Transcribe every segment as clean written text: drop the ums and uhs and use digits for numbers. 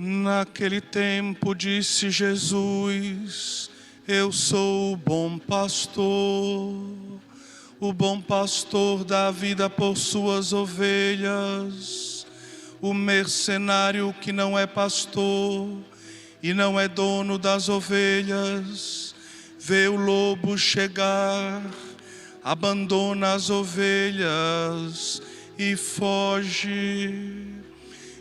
Naquele tempo disse Jesus: eu sou o bom pastor. O bom pastor dá vida por suas ovelhas. O mercenário que não é pastor e não é dono das ovelhas, vê o lobo chegar, abandona as ovelhas e foge.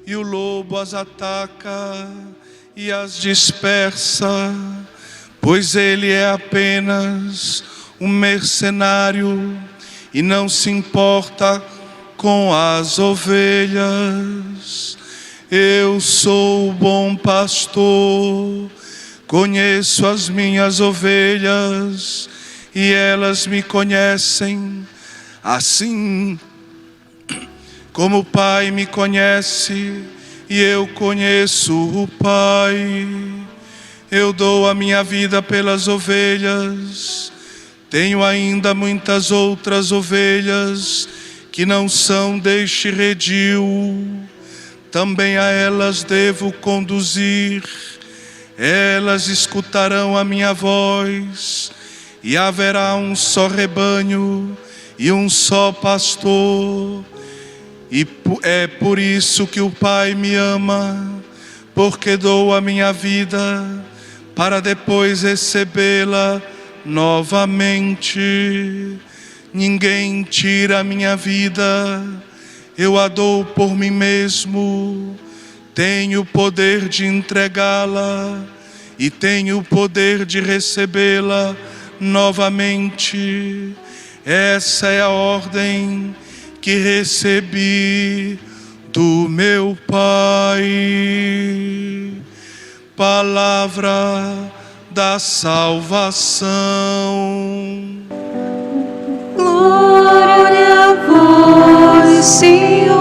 E o lobo as ataca e as dispersa, pois ele é apenas um mercenário e não se importa com as ovelhas. Eu sou o bom pastor, conheço as minhas ovelhas e elas me conhecem, assim como o Pai me conhece e eu conheço o Pai. Eu dou a minha vida pelas ovelhas. Tenho ainda muitas outras ovelhas que não são deste redil. Também a elas devo conduzir. Elas escutarão a minha voz, e haverá um só rebanho e um só pastor. E é por isso que o Pai me ama, porque dou a minha vida para depois recebê-la novamente. Ninguém tira a minha vida, eu a dou por mim mesmo. Tenho o poder de entregá-la e tenho o poder de recebê-la novamente. Essa é a ordem que recebi do meu Pai. Palavra da salvação. Glória a vós, Senhor.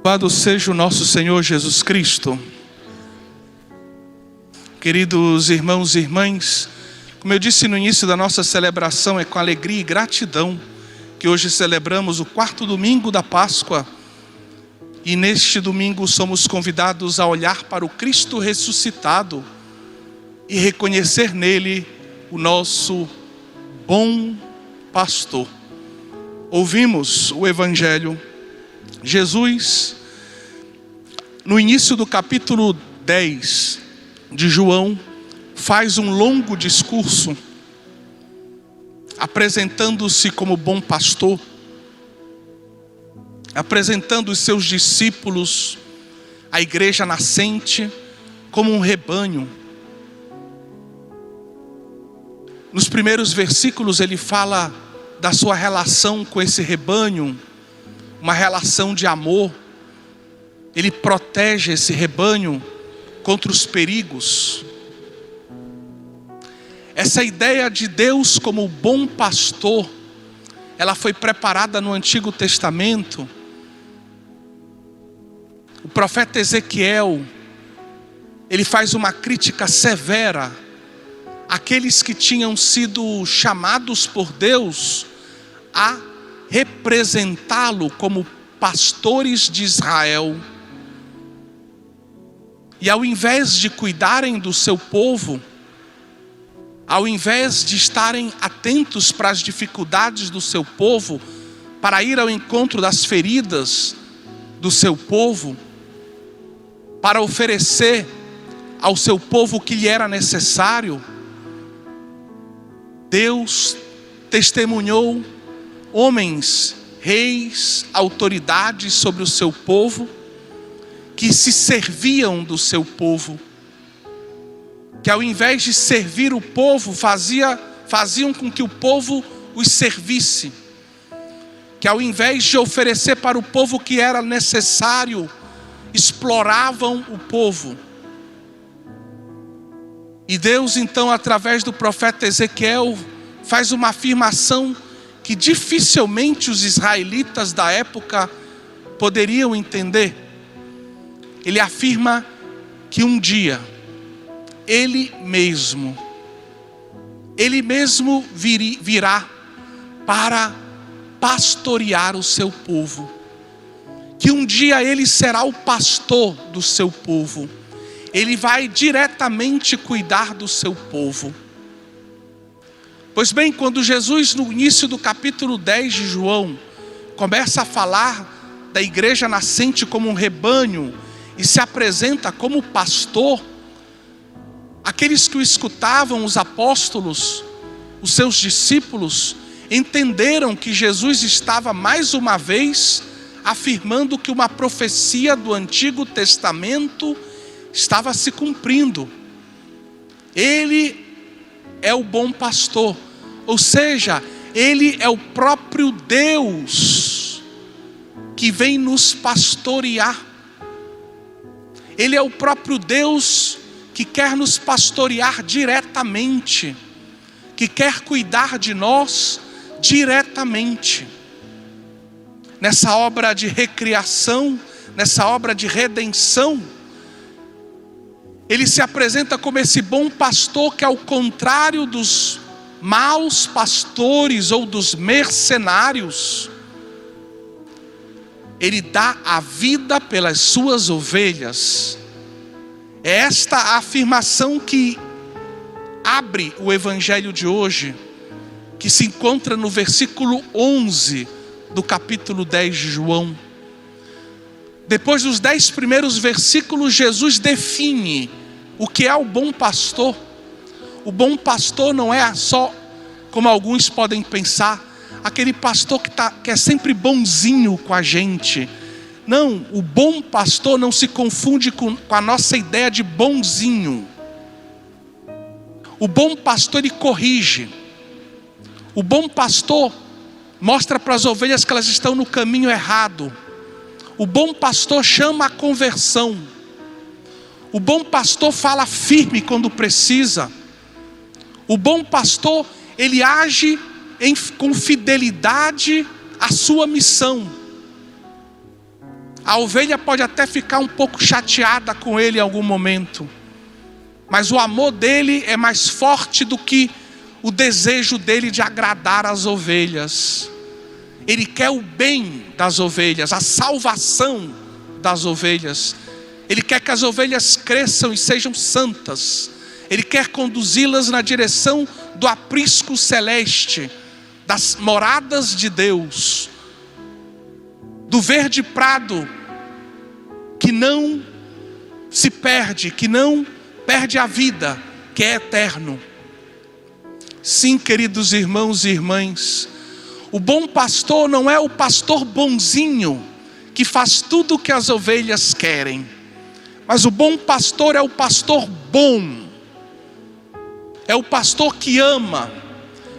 Louvado seja o nosso Senhor Jesus Cristo. Queridos irmãos e irmãs, como eu disse no início da nossa celebração, é com alegria e gratidão que hoje celebramos o 4º domingo da Páscoa. E neste domingo somos convidados a olhar para o Cristo ressuscitado e reconhecer nele o nosso bom pastor. Ouvimos o Evangelho. Jesus, no início do capítulo 10 de João, faz um longo discurso, apresentando-se como bom pastor, apresentando os seus discípulos, a igreja nascente, como um rebanho. Nos primeiros versículos ele fala da sua relação com esse rebanho, uma relação de amor. Ele protege esse rebanho contra os perigos. Essa ideia de Deus como bom pastor, ela foi preparada no Antigo Testamento. O profeta Ezequiel, ele faz uma crítica severa àqueles que tinham sido chamados por Deus a representá-lo como pastores de Israel. E ao invés de cuidarem do seu povo, ao invés de estarem atentos para as dificuldades do seu povo, para ir ao encontro das feridas do seu povo, para oferecer ao seu povo o que lhe era necessário, Deus testemunhou homens, reis, autoridades sobre o seu povo, que se serviam do seu povo, que ao invés de servir o povo, faziam com que o povo os servisse, que ao invés de oferecer para o povo o que era necessário, exploravam o povo. E Deus então, através do profeta Ezequiel, faz uma afirmação que dificilmente os israelitas da época poderiam entender, ele afirma que um dia Ele mesmo virá para pastorear o seu povo. Que um dia Ele será o pastor do seu povo. Ele vai diretamente cuidar do seu povo. Pois bem, quando Jesus, no início do capítulo 10 de João, começa a falar da igreja nascente como um rebanho e se apresenta como pastor, aqueles que o escutavam, os apóstolos, os seus discípulos, entenderam que Jesus estava mais uma vez afirmando que uma profecia do Antigo Testamento estava se cumprindo. Ele é o bom pastor, ou seja, Ele é o próprio Deus que vem nos pastorear. Ele é o próprio Deus que quer nos pastorear diretamente, que quer cuidar de nós diretamente. Nessa obra de recriação, nessa obra de redenção, Ele se apresenta como esse bom pastor que, ao contrário dos maus pastores ou dos mercenários, Ele dá a vida pelas suas ovelhas. É esta a afirmação que abre o evangelho de hoje, que se encontra no versículo 11 do capítulo 10 de João. Depois dos 10 primeiros versículos, Jesus define o que é o bom pastor. O bom pastor não é só, como alguns podem pensar, aquele pastor que é sempre bonzinho com a gente. Não, o bom pastor não se confunde com a nossa ideia de bonzinho. O bom pastor, ele corrige. O bom pastor mostra para as ovelhas que elas estão no caminho errado. O bom pastor chama a conversão. O bom pastor fala firme quando precisa. O bom pastor, ele age com fidelidade à sua missão. A ovelha pode até ficar um pouco chateada com ele em algum momento, mas o amor dele é mais forte do que o desejo dele de agradar as ovelhas. Ele quer o bem das ovelhas, a salvação das ovelhas. Ele quer que as ovelhas cresçam e sejam santas. Ele quer conduzi-las na direção do aprisco celeste, das moradas de Deus, do verde prado que não se perde, que não perde a vida, que é eterno. Sim, queridos irmãos e irmãs, o bom pastor não é o pastor bonzinho que faz tudo o que as ovelhas querem, mas o bom pastor é o pastor bom, é o pastor que ama,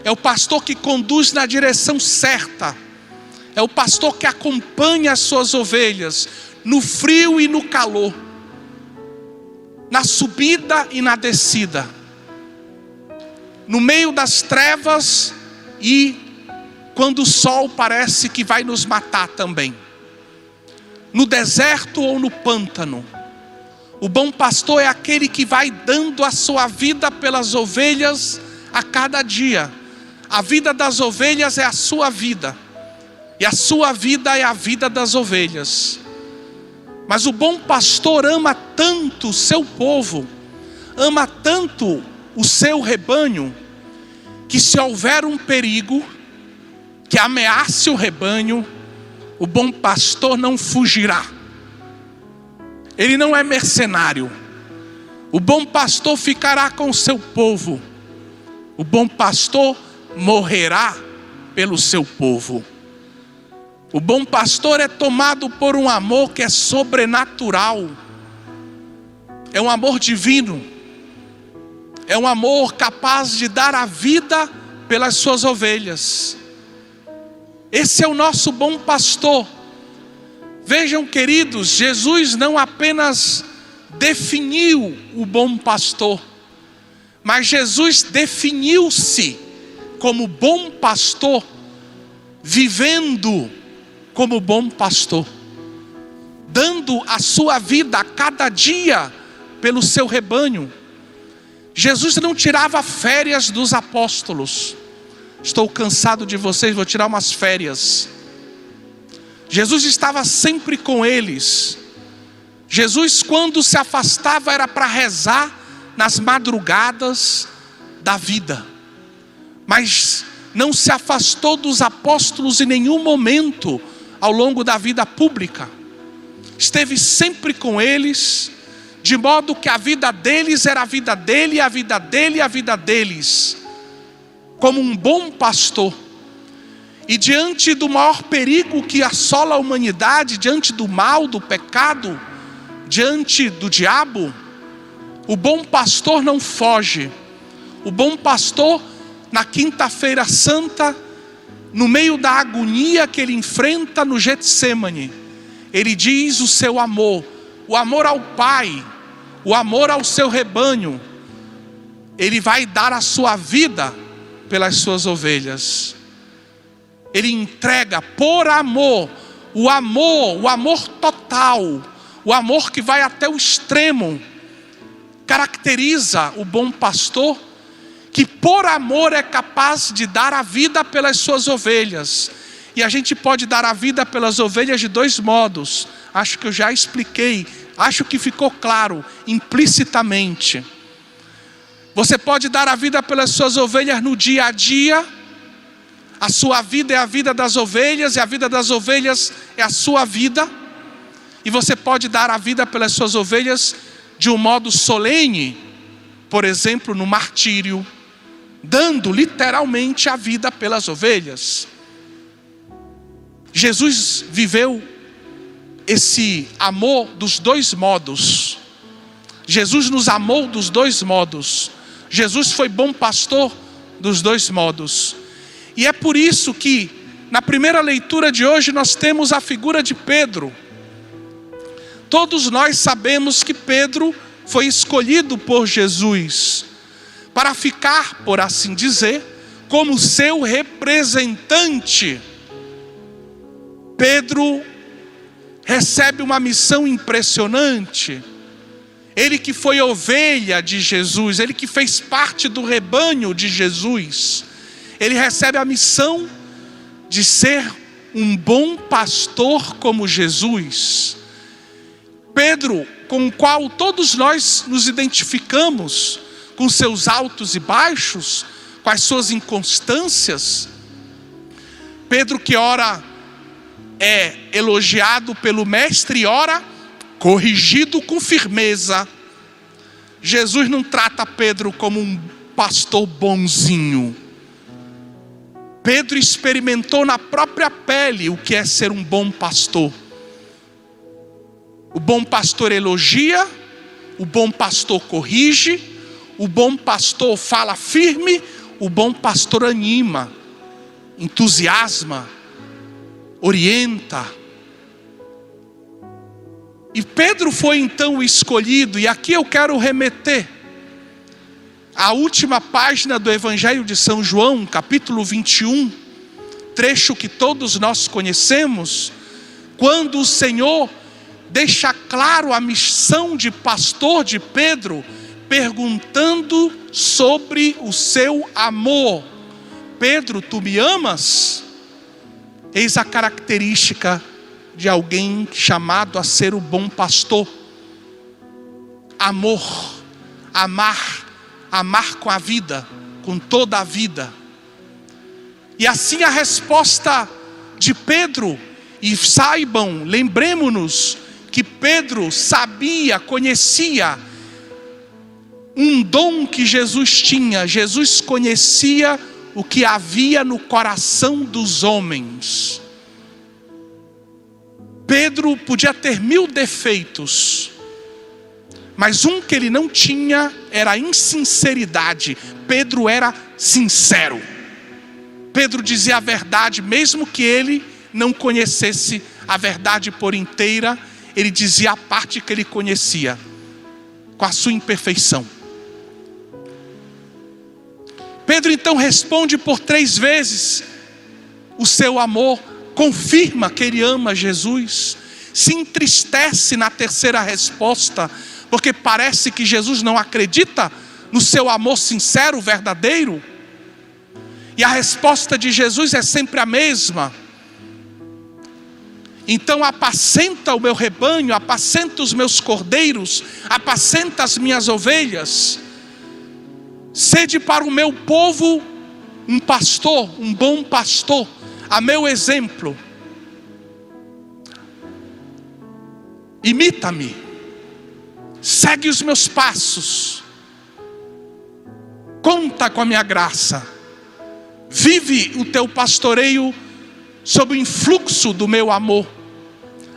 é o pastor que conduz na direção certa, é o pastor que acompanha as suas ovelhas no frio e no calor, na subida e na descida, no meio das trevas e quando o sol parece que vai nos matar também, no deserto ou no pântano. O bom pastor é aquele que vai dando a sua vida pelas ovelhas a cada dia. A vida das ovelhas é a sua vida, e a sua vida é a vida das ovelhas. Mas o bom pastor ama tanto o seu povo, ama tanto o seu rebanho, que se houver um perigo que ameace o rebanho, o bom pastor não fugirá. Ele não é mercenário. O bom pastor ficará com o seu povo. O bom pastor morrerá pelo seu povo. O bom pastor é tomado por um amor que é sobrenatural. É um amor divino. É um amor capaz de dar a vida pelas suas ovelhas. Esse é o nosso bom pastor. Vejam, queridos, Jesus não apenas definiu o bom pastor, mas Jesus definiu-se como bom pastor, vivendo como bom pastor. dando a sua vida a cada dia pelo seu rebanho. Jesus não tirava férias dos apóstolos. Estou cansado de vocês, vou tirar umas férias. Jesus estava sempre com eles. Jesus, quando se afastava, era para rezar nas madrugadas da vida. Mas não se afastou dos apóstolos em nenhum momento ao longo da vida pública. Esteve sempre com eles, de modo que a vida deles era a vida dele, a vida dele, a vida deles, como um bom pastor. E diante do maior perigo que assola a humanidade, diante do mal, do pecado, diante do diabo, o bom pastor não foge. O bom pastor, na quinta-feira santa, no meio da agonia que ele enfrenta no Getsêmani, ele diz o seu amor, o amor ao Pai, o amor ao seu rebanho. Ele vai dar a sua vida pelas suas ovelhas. Ele entrega por amor, o amor total, o amor que vai até o extremo, caracteriza o bom pastor, que por amor é capaz de dar a vida pelas suas ovelhas. E a gente pode dar a vida pelas ovelhas de dois modos. Acho que eu já expliquei, acho que ficou claro, implicitamente. Você pode dar a vida pelas suas ovelhas no dia a dia. A sua vida é a vida das ovelhas, e a vida das ovelhas é a sua vida. E você pode dar a vida pelas suas ovelhas de um modo solene, por exemplo, no martírio, dando literalmente a vida pelas ovelhas. Jesus viveu esse amor dos dois modos. Jesus nos amou dos dois modos. Jesus foi bom pastor dos dois modos. E é por isso que na primeira leitura de hoje nós temos a figura de Pedro. Todos nós sabemos que Pedro foi escolhido por Jesus para ficar, por assim dizer, como seu representante. Pedro recebe uma missão impressionante. Ele que foi ovelha de Jesus, ele que fez parte do rebanho de Jesus, ele recebe a missão de ser um bom pastor como Jesus. Pedro, com o qual todos nós nos identificamos, com seus altos e baixos, com as suas inconstâncias. Pedro que ora é elogiado pelo mestre e ora corrigido com firmeza. Jesus não trata Pedro como um pastor bonzinho. Pedro experimentou na própria pele o que é ser um bom pastor. O bom pastor elogia, o bom pastor corrige, o bom pastor fala firme, o bom pastor anima, entusiasma, orienta. E Pedro foi então escolhido, e aqui eu quero remeter à última página do Evangelho de São João, capítulo 21, trecho que todos nós conhecemos, quando o Senhor deixa claro a missão de pastor de Pedro, perguntando sobre o seu amor. Pedro, tu me amas? Eis a característica de alguém chamado a ser o bom pastor. Amor, amar com a vida, com toda a vida. E assim a resposta de Pedro, e saibam, lembremos-nos que Pedro sabia, conhecia um dom que Jesus tinha. Jesus conhecia o que havia no coração dos homens. Pedro podia ter 1000 defeitos, mas um que ele não tinha era a insinceridade. Pedro era sincero. Pedro dizia a verdade, mesmo que ele não conhecesse a verdade por inteira, ele dizia a parte que ele conhecia, com a sua imperfeição. Pedro então responde por 3 vezes o seu amor, confirma que ele ama Jesus. se entristece na terceira resposta, porque parece que Jesus não acredita no seu amor sincero, verdadeiro. E a resposta de Jesus é sempre a mesma. Então apacenta o meu rebanho, apacenta os meus cordeiros, apacenta as minhas ovelhas. Sede para o meu povo um pastor, um bom pastor, a meu exemplo. Imita-me, segue os meus passos, conta com a minha graça, vive o teu pastoreio sob o influxo do meu amor,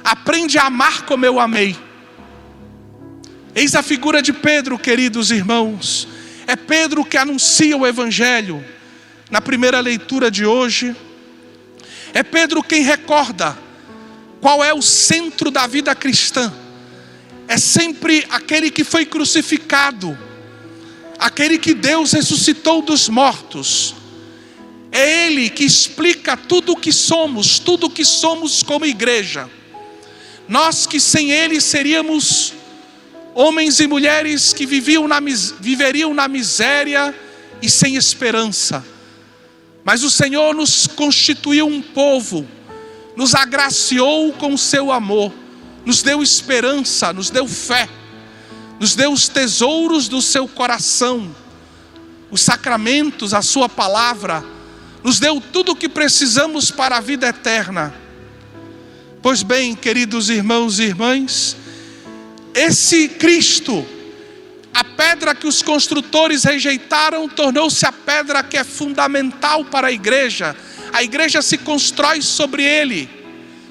aprende a amar como eu amei. Eis a figura de Pedro, queridos irmãos. É Pedro que anuncia o Evangelho na primeira leitura de hoje. É Pedro quem recorda qual é o centro da vida cristã. É sempre aquele que foi crucificado, aquele que Deus ressuscitou dos mortos. É Ele que explica tudo o que somos como igreja. Nós que sem Ele seríamos homens e mulheres que viveriam na miséria e sem esperança. Mas o Senhor nos constituiu um povo, nos agraciou com o seu amor, nos deu esperança, nos deu fé, nos deu os tesouros do seu coração, os sacramentos, a sua palavra, nos deu tudo o que precisamos para a vida eterna. Pois bem, queridos irmãos e irmãs, esse Cristo, a pedra que os construtores rejeitaram, tornou-se a pedra que é fundamental para a igreja. A igreja se constrói sobre ele,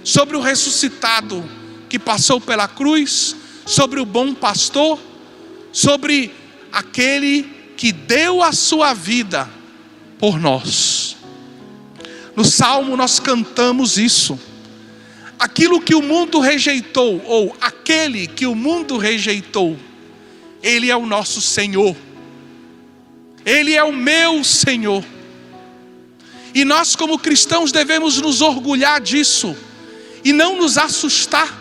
sobre o ressuscitado que passou pela cruz, sobre o bom pastor, sobre aquele que deu a sua vida por nós. No Salmo nós cantamos isso. Aquilo que o mundo rejeitou, ou aquele que o mundo rejeitou, Ele é o nosso Senhor. Ele é o meu Senhor. E nós como cristãos devemos nos orgulhar disso e não nos assustar,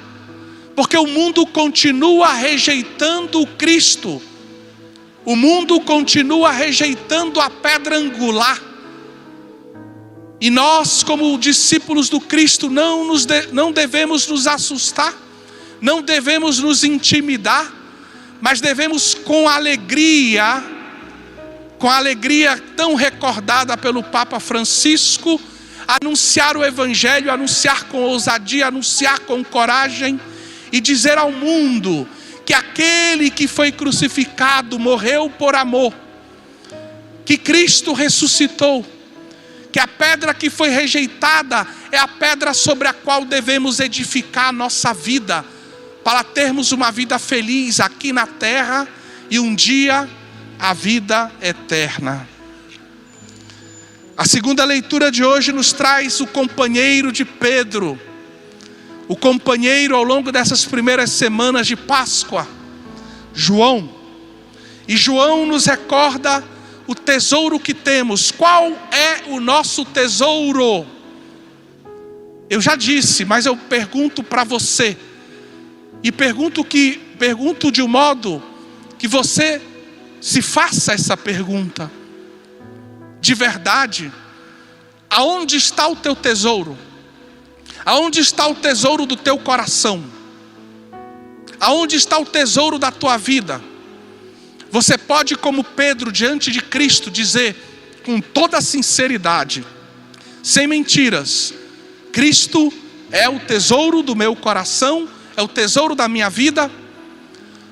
porque o mundo continua rejeitando o Cristo. O mundo continua rejeitando a pedra angular. E nós, como discípulos do Cristo, não devemos nos assustar, não devemos nos intimidar, mas devemos com alegria tão recordada pelo Papa Francisco, anunciar o Evangelho, anunciar com ousadia, anunciar com coragem e dizer ao mundo que aquele que foi crucificado morreu por amor, que Cristo ressuscitou, que a pedra que foi rejeitada é a pedra sobre a qual devemos edificar a nossa vida, para termos uma vida feliz aqui na terra e um dia a vida eterna. A segunda leitura de hoje nos traz o companheiro de Pedro, o companheiro ao longo dessas primeiras semanas de Páscoa, João. E João nos recorda o tesouro que temos. Qual é o nosso tesouro? Eu já disse, mas eu pergunto para você, e pergunto de um modo que você se faça essa pergunta de verdade. Aonde está o teu tesouro? Aonde está o tesouro do teu coração? Aonde está o tesouro da tua vida? Você pode, como Pedro, diante de Cristo, dizer com toda sinceridade, sem mentiras: Cristo é o tesouro do meu coração, é o tesouro da minha vida.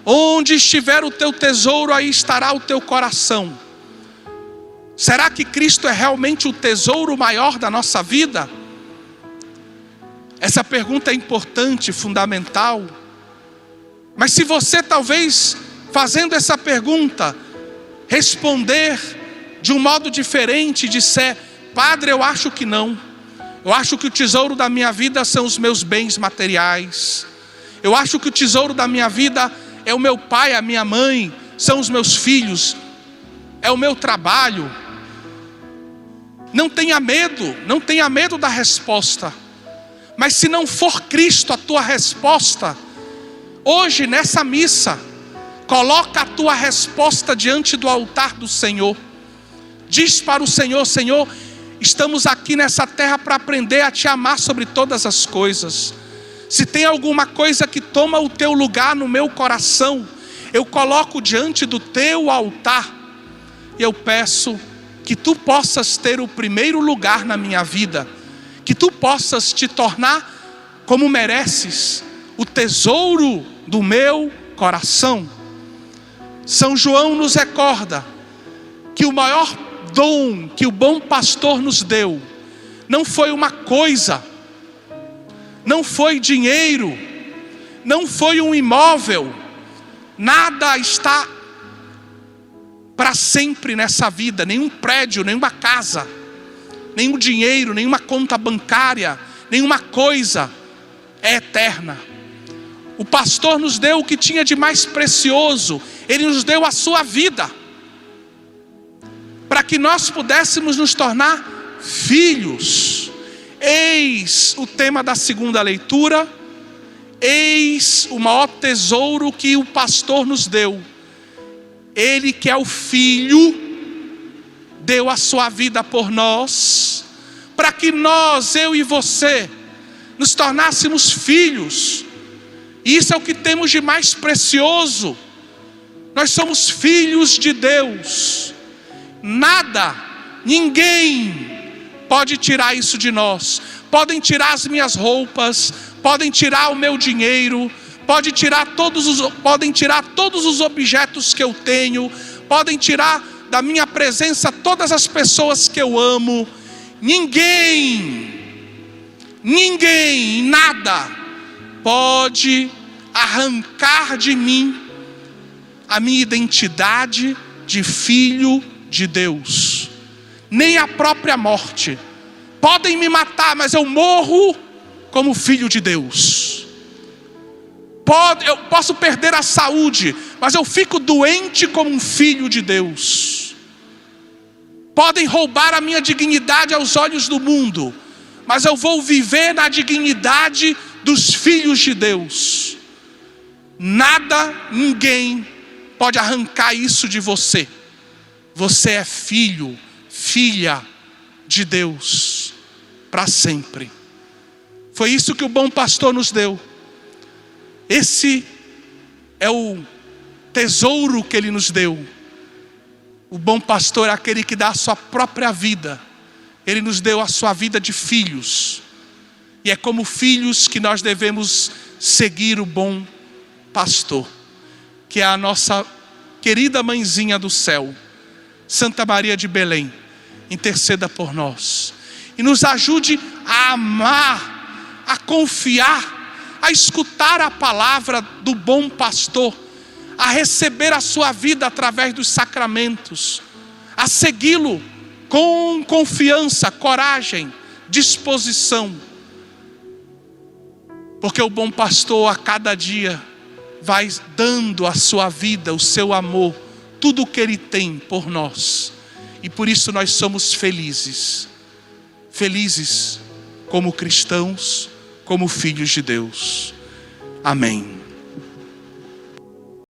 Onde estiver o teu tesouro, aí estará o teu coração. Será que Cristo é realmente o tesouro maior da nossa vida? Essa pergunta é importante, fundamental. Mas se você talvez, fazendo essa pergunta, responder de um modo diferente, disser: Padre, eu acho que não. Eu acho que o tesouro da minha vida são os meus bens materiais. Eu acho que o tesouro da minha vida é o meu pai, a minha mãe, são os meus filhos, é o meu trabalho. Não tenha medo da resposta. Mas se não for Cristo a tua resposta, hoje nessa missa, coloca a tua resposta diante do altar do Senhor. Diz para o Senhor: Senhor, estamos aqui nessa terra para aprender a te amar sobre todas as coisas. Se tem alguma coisa que toma o teu lugar no meu coração, eu coloco diante do teu altar. E eu peço que tu possas ter o primeiro lugar na minha vida, que tu possas te tornar como mereces, o tesouro do meu coração. São João nos recorda que o maior dom que o bom pastor nos deu não foi uma coisa, não foi dinheiro, não foi um imóvel. Nada está para sempre nessa vida, nenhum prédio, nenhuma casa, nenhum dinheiro, nenhuma conta bancária, nenhuma coisa é eterna. O pastor nos deu o que tinha de mais precioso, ele nos deu a sua vida, para que nós pudéssemos nos tornar filhos. Eis o tema da segunda leitura, eis o maior tesouro que o pastor nos deu. Ele que é o Filho, deu a sua vida por nós, para que nós, eu e você, nos tornássemos filhos. Isso é o que temos de mais precioso. Nós somos filhos de Deus. Nada, ninguém pode tirar isso de nós. Podem tirar as minhas roupas, podem tirar o meu dinheiro, podem tirar todos os objetos que eu tenho, podem tirar da minha presença todas as pessoas que eu amo. Ninguém, nada pode arrancar de mim a minha identidade de filho de Deus. Nem a própria morte. Podem me matar, mas eu morro como filho de Deus. Eu posso perder a saúde, mas eu fico doente como um filho de Deus. Podem roubar a minha dignidade aos olhos do mundo, mas eu vou viver na dignidade dos filhos de Deus. Nada, ninguém pode arrancar isso de você. Você é filho, filha de Deus para sempre. Foi isso que o bom pastor nos deu. Esse é o tesouro que ele nos deu. O bom pastor é aquele que dá a sua própria vida. Ele nos deu a sua vida de filhos. E é como filhos que nós devemos seguir o bom pastor, que é a nossa querida mãezinha do céu, Santa Maria de Belém. Interceda por nós e nos ajude a amar, a confiar, a escutar a palavra do bom pastor, a receber a sua vida através dos sacramentos, a segui-lo com confiança, coragem, disposição. Porque o bom pastor a cada dia vai dando a sua vida, o seu amor, tudo o que ele tem por nós. E por isso nós somos felizes. Felizes como cristãos, como filhos de Deus. Amém.